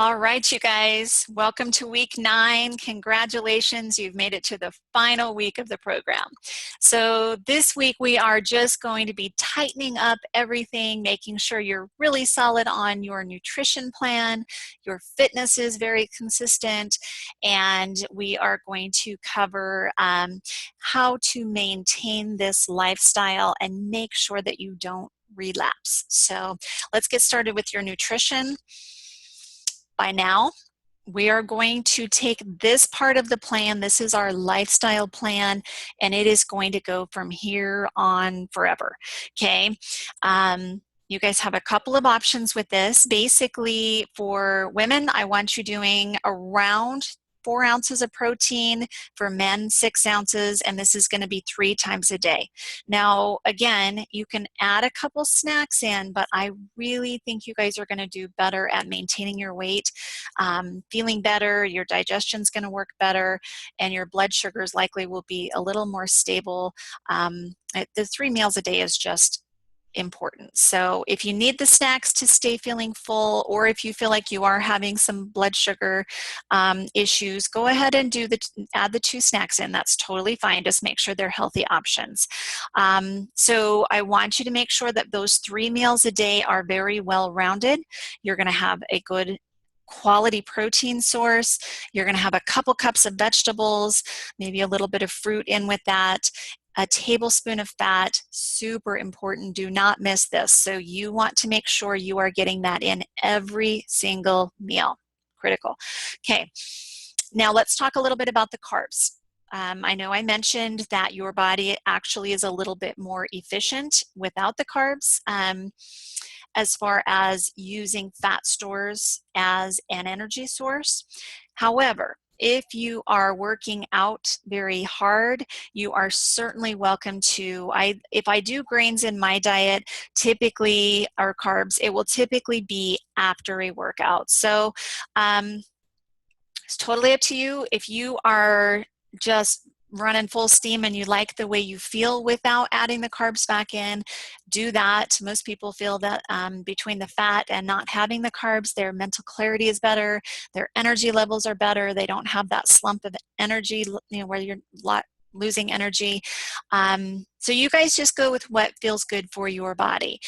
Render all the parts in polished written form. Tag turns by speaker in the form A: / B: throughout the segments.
A: All right, you guys, welcome to week 9. Congratulations, you've made it to the final week of the program. So this week we are just going to be tightening up everything, making sure you're really solid on your nutrition plan, your fitness is very consistent, and we are going to cover how to maintain this lifestyle and make sure that you don't relapse. So let's get started with your nutrition. By now, we are going to take this part of the plan. This is our lifestyle plan, and it is going to go from here on forever. Okay. You guys have a couple of options with this. Basically, for women, I want you doing around 4 ounces of protein, for men 6 ounces, and this is going to be 3 times a day. Now, again, you can add a couple snacks in, but I really think you guys are going to do better at maintaining your weight, feeling better, your digestion's going to work better, and your blood sugars likely will be a little more stable. The 3 meals a day is just important. So if you need the snacks to stay feeling full, or if you feel like you are having some blood sugar issues, go ahead and add the 2 snacks in. That's totally fine. Just make sure they're healthy options. So I want you to make sure that those 3 meals a day are very well rounded. You're going to have a good quality protein source. You're going to have a couple cups of vegetables, maybe a little bit of fruit in with that. A tablespoon of fat, super important. Do not miss this. So you want to make sure you are getting that in every single meal. Critical. Okay, now let's talk a little bit about the carbs. I know I mentioned that your body actually is a little bit more efficient without the carbs, as far as using fat stores as an energy source. However, if you are working out very hard, you are certainly welcome to, if I do grains in my diet, typically, or carbs, it will typically be after a workout. So it's totally up to you. If you are just running full steam and you like the way you feel without adding the carbs back in, do that. Most people feel that between the fat and not having the carbs, their mental clarity is better, their energy levels are better, they don't have that slump of energy, where you're losing energy. So you guys just go with what feels good for your body.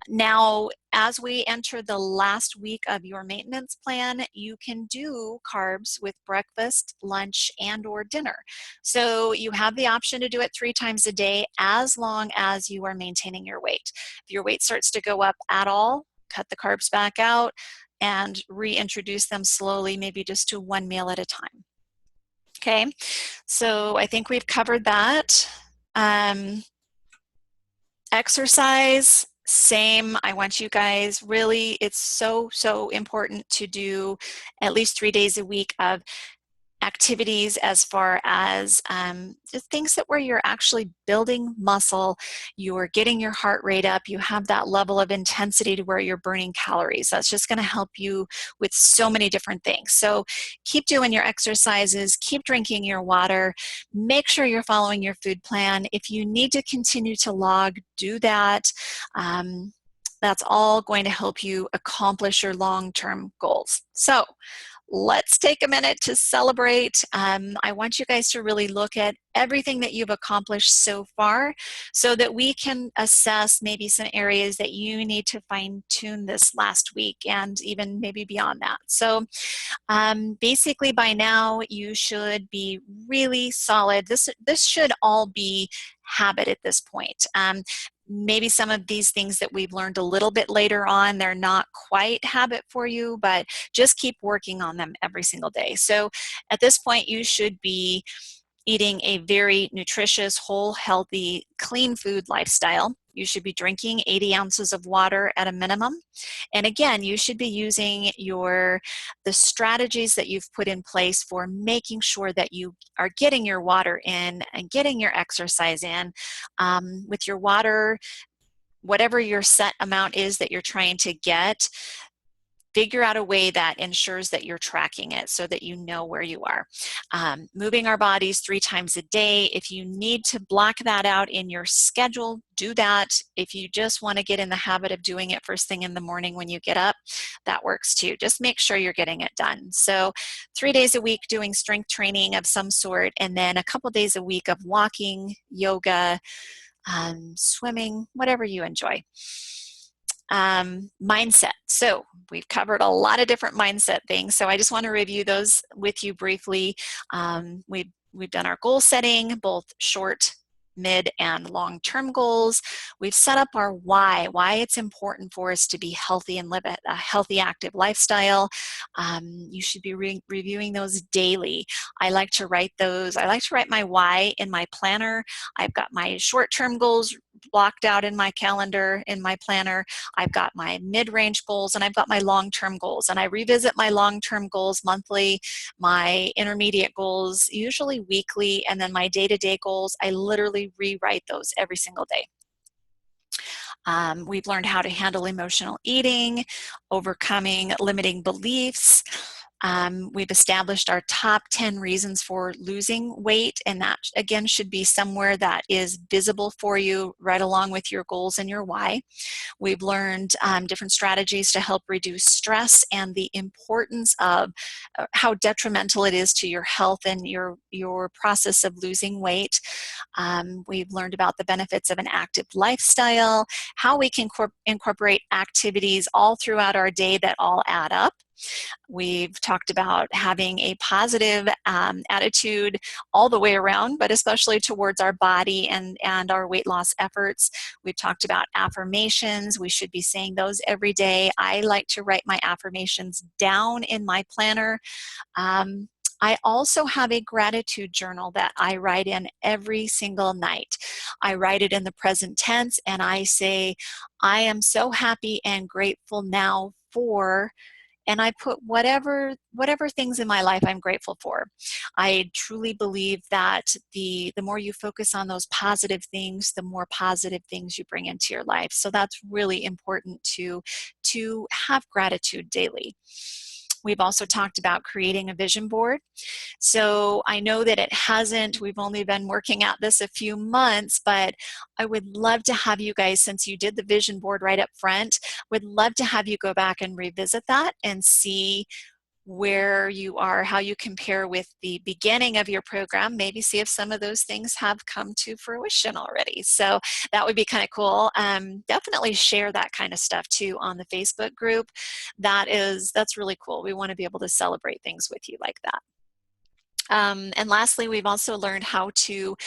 A: Now, as we enter the last week of your maintenance plan, you can do carbs with breakfast, lunch, and or dinner. So you have the option to do it 3 times a day as long as you are maintaining your weight. If your weight starts to go up at all, cut the carbs back out and reintroduce them slowly, maybe just to 1 meal at a time. Okay, so I think we've covered that. Exercise, same. I want you guys, really, it's so important to do at least 3 days a week of activities, as far as just things where you're actually building muscle, you're getting your heart rate up, you have that level of intensity to where you're burning calories. That's just going to help you with so many different things. So keep doing your exercises, keep drinking your water, make sure you're following your food plan. If you need to continue to log, do that. That's all going to help you accomplish your long-term goals. So let's take a minute to celebrate. I want you guys to really look at everything that you've accomplished so far, so that we can assess maybe some areas that you need to fine-tune this last week, and even maybe beyond that. So basically, by now you should be really solid. This should all be habit at this point. Maybe some of these things that we've learned a little bit later on, they're not quite habit for you, but just keep working on them every single day. So at this point, you should be eating a very nutritious, whole, healthy, clean food lifestyle. You should be drinking 80 ounces of water at a minimum. And again, you should be using the strategies that you've put in place for making sure that you are getting your water in and getting your exercise in. With your water, whatever your set amount is that you're trying to get, figure out a way that ensures that you're tracking it so that you know where you are. Moving our bodies 3 times a day. If you need to block that out in your schedule, do that. If you just want to get in the habit of doing it first thing in the morning when you get up, that works too. Just make sure you're getting it done. So 3 days a week doing strength training of some sort, and then a couple days a week of walking, yoga, swimming, whatever you enjoy. Mindset. So we've covered a lot of different mindset things. So I just want to review those with you briefly. We've done our goal setting, both short, mid, and long-term goals. We've set up our why it's important for us to be healthy and live a healthy, active lifestyle. You should be reviewing those daily. I like to write those. I like to write my why in my planner. I've got my short-term goals blocked out in my calendar, in my planner. I've got my mid-range goals, and I've got my long-term goals. And I revisit my long-term goals monthly, my intermediate goals usually weekly, and then my day-to-day goals, I literally rewrite those every single day. We've learned how to handle emotional eating, overcoming limiting beliefs. We've established our top 10 reasons for losing weight, and that again should be somewhere that is visible for you right along with your goals and your why. We've learned different strategies to help reduce stress and the importance of how detrimental it is to your health and your process of losing weight. We've learned about the benefits of an active lifestyle, how we can incorporate activities all throughout our day that all add up. We've talked about having a positive attitude all the way around, but especially towards our body and our weight loss efforts. We've talked about affirmations. We should be saying those every day. I like to write my affirmations down in my planner. I also have a gratitude journal that I write in every single night. I write it in the present tense, and I say, I am so happy and grateful now for, and I put whatever things in my life I'm grateful for. I truly believe that the more you focus on those positive things, the more positive things you bring into your life. So that's really important to have gratitude daily. We've also talked about creating a vision board. So I know that we've only been working at this a few months, but I would love to have you guys, since you did the vision board right up front, would love to have you go back and revisit that and see where you are, how you compare with the beginning of your program, maybe see if some of those things have come to fruition already. So that would be kind of cool. Definitely share that kind of stuff too on the Facebook group. That's really cool. We want to be able to celebrate things with you like that. And lastly, we've also learned how to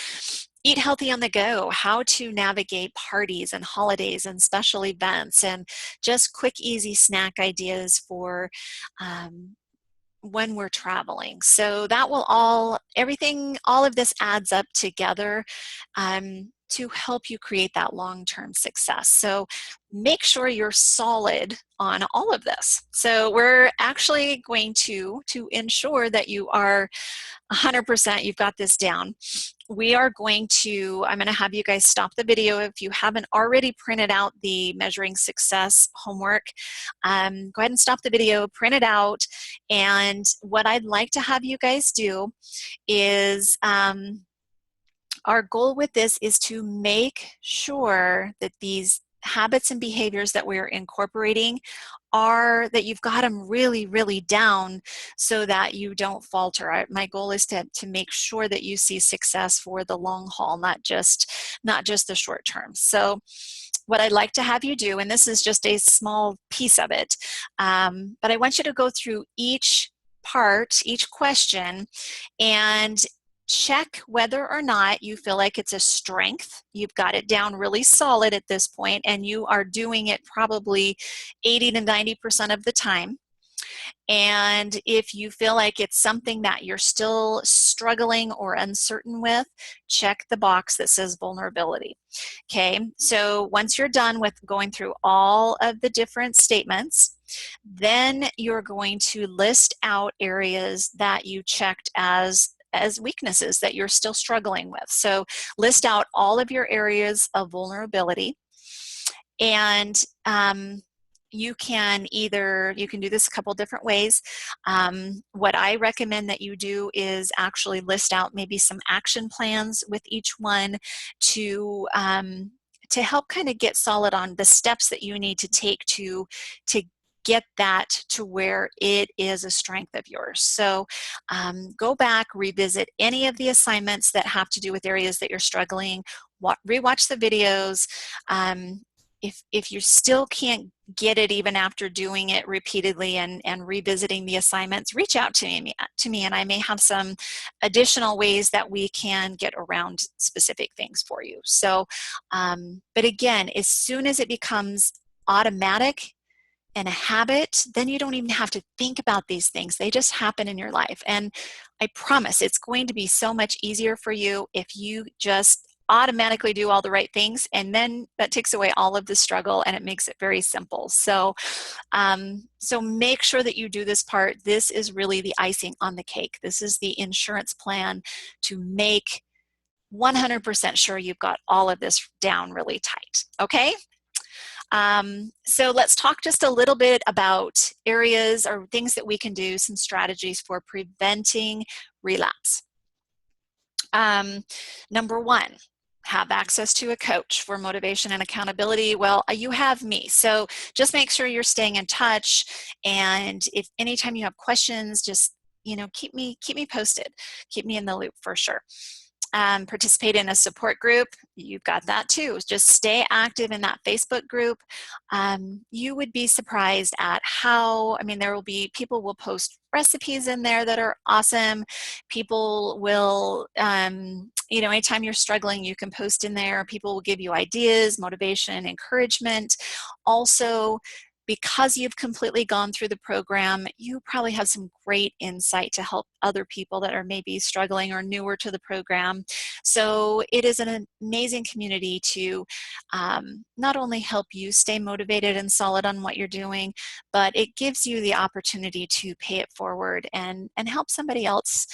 A: eat healthy on the go, how to navigate parties and holidays and special events, and just quick, easy snack ideas for when we're traveling. So that will all of this adds up together to help you create that long-term success. So make sure you're solid on all of this. So we're actually going to ensure that you are 100%, you've got this down. I'm going to have you guys stop the video. If you haven't already printed out the Measuring Success homework, go ahead and stop the video, print it out. And what I'd like to have you guys do is, our goal with this is to make sure that these habits and behaviors that we're incorporating that you've got them really, really down so that you don't falter. My goal is to make sure that you see success for the long haul, not just the short term. So what I'd like to have you do, and this is just a small piece of it, but I want you to go through each part, each question, and check whether or not you feel like it's a strength. You've got it down really solid at this point, and you are doing it probably 80 to 90% of the time. And if you feel like it's something that you're still struggling or uncertain with, check the box that says vulnerability. Okay, so once you're done with going through all of the different statements, then you're going to list out areas that you checked as weaknesses that you're still struggling with. So list out all of your areas of vulnerability, and you can do this a couple different ways. What I recommend that you do is actually list out maybe some action plans with each one to help kind of get solid on the steps that you need to take to get that to where it is a strength of yours. So go back, revisit any of the assignments that have to do with areas that you're struggling, rewatch the videos. If you still can't get it even after doing it repeatedly and revisiting the assignments, reach out to me and I may have some additional ways that we can get around specific things for you. So, but again, as soon as it becomes automatic and a habit, then you don't even have to think about these things. They just happen in your life. And I promise it's going to be so much easier for you if you just automatically do all the right things, and then that takes away all of the struggle and it makes it very simple. So so make sure that you do this part. This is really the icing on the cake. This is the insurance plan to make 100% sure you've got all of this down really tight. Okay? So let's talk just a little bit about areas or things that we can do, some strategies for preventing relapse. Number one, have access to a coach for motivation and accountability. Well, you have me. So just make sure you're staying in touch. And if anytime you have questions, just, keep me posted. Keep me in the loop for sure. Participate in a support group. You've got that too. Just stay active in that Facebook group. You would be surprised at how, people will post recipes in there that are awesome. People will, anytime you're struggling, you can post in there. People will give you ideas, motivation, encouragement. Also, because you've completely gone through the program, you probably have some great insight to help other people that are maybe struggling or newer to the program. So it is an amazing community to not only help you stay motivated and solid on what you're doing, but it gives you the opportunity to pay it forward and help somebody else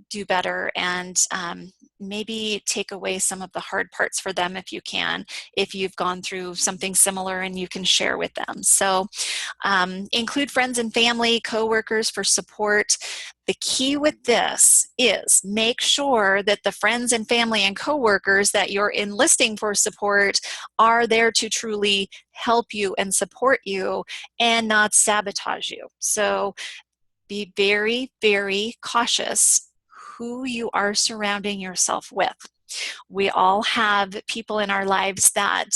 A: do better, and maybe take away some of the hard parts for them if you can, if you've gone through something similar and you can share with them. So include friends and family, coworkers for support. The key with this is make sure that the friends and family and coworkers that you're enlisting for support are there to truly help you and support you and not sabotage you. So be very, very cautious who you are surrounding yourself with. We all have people in our lives that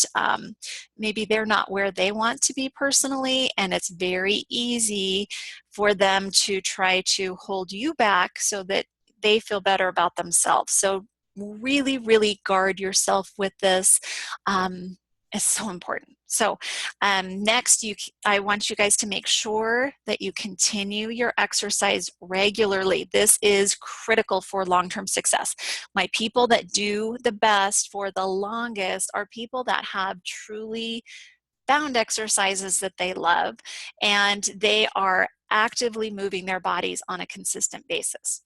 A: maybe they're not where they want to be personally, and it's very easy for them to try to hold you back so that they feel better about themselves. So really, really guard yourself with this. It's so important. So next, I want you guys to make sure that you continue your exercise regularly. This is critical for long-term success. My people that do the best for the longest are people that have truly found exercises that they love, and they are actively moving their bodies on a consistent basis.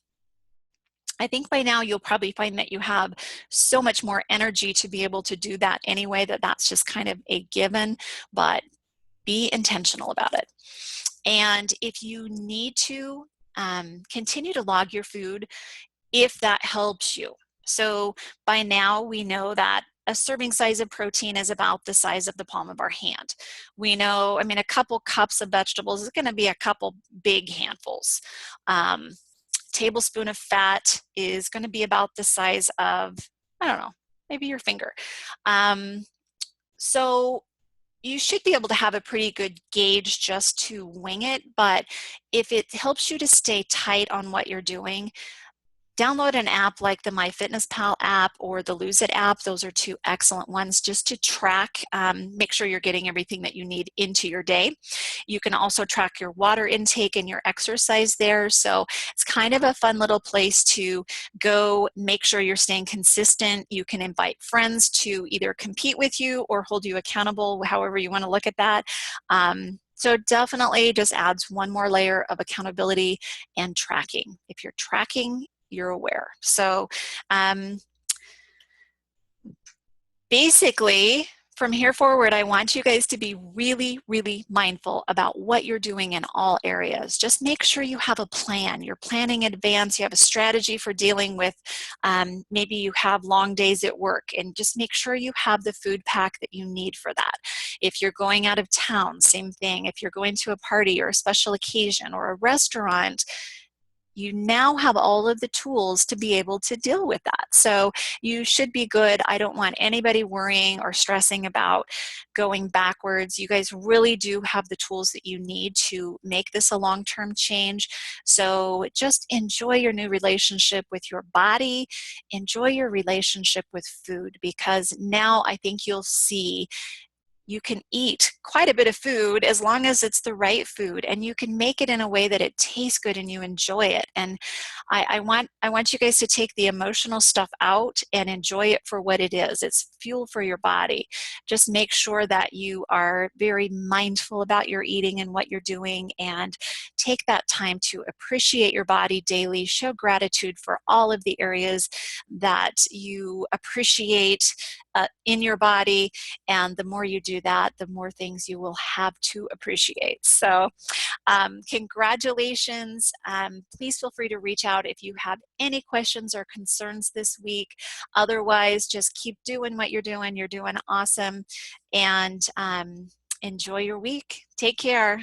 A: I think by now you'll probably find that you have so much more energy to be able to do that anyway, that's just kind of a given, but be intentional about it. And if you need to, continue to log your food if that helps you. So by now we know that a serving size of protein is about the size of the palm of our hand. We know, a couple cups of vegetables is going to be a couple big handfuls. Tablespoon of fat is going to be about the size of, I don't know, maybe your finger. So you should be able to have a pretty good gauge just to wing it, but if it helps you to stay tight on what you're doing, download an app like the MyFitnessPal app or the Lose It app. Those are two excellent ones just to track, make sure you're getting everything that you need into your day. You can also track your water intake and your exercise there. So it's kind of a fun little place to go make sure you're staying consistent. You can invite friends to either compete with you or hold you accountable, however you want to look at that. So it definitely just adds one more layer of accountability and tracking. If you're tracking, you're aware. So basically, From here forward, I want you guys to be really, really mindful about what you're doing in all areas. Just make sure you have a plan. You're planning in advance. You have a strategy for dealing with maybe you have long days at work, and just make sure you have the food pack that you need for that. If you're going out of town, same thing. If you're going to a party or a special occasion or a restaurant, you now have all of the tools to be able to deal with that. So you should be good. I don't want anybody worrying or stressing about going backwards. You guys really do have the tools that you need to make this a long-term change. So just enjoy your new relationship with your body. Enjoy your relationship with food, because now I think you'll see you can eat quite a bit of food as long as it's the right food, and you can make it in a way that it tastes good and you enjoy it. And I want you guys to take the emotional stuff out and enjoy it for what it is. It's fuel for your body. Just make sure that you are very mindful about your eating and what you're doing, and take that time to appreciate your body daily. Show gratitude for all of the areas that you appreciate in your body, and the more you do that, the more things you will have to appreciate. So congratulations. Please feel free to reach out if you have any questions or concerns this week. Otherwise, just keep doing what you're doing. You're doing awesome. And enjoy your week. Take care.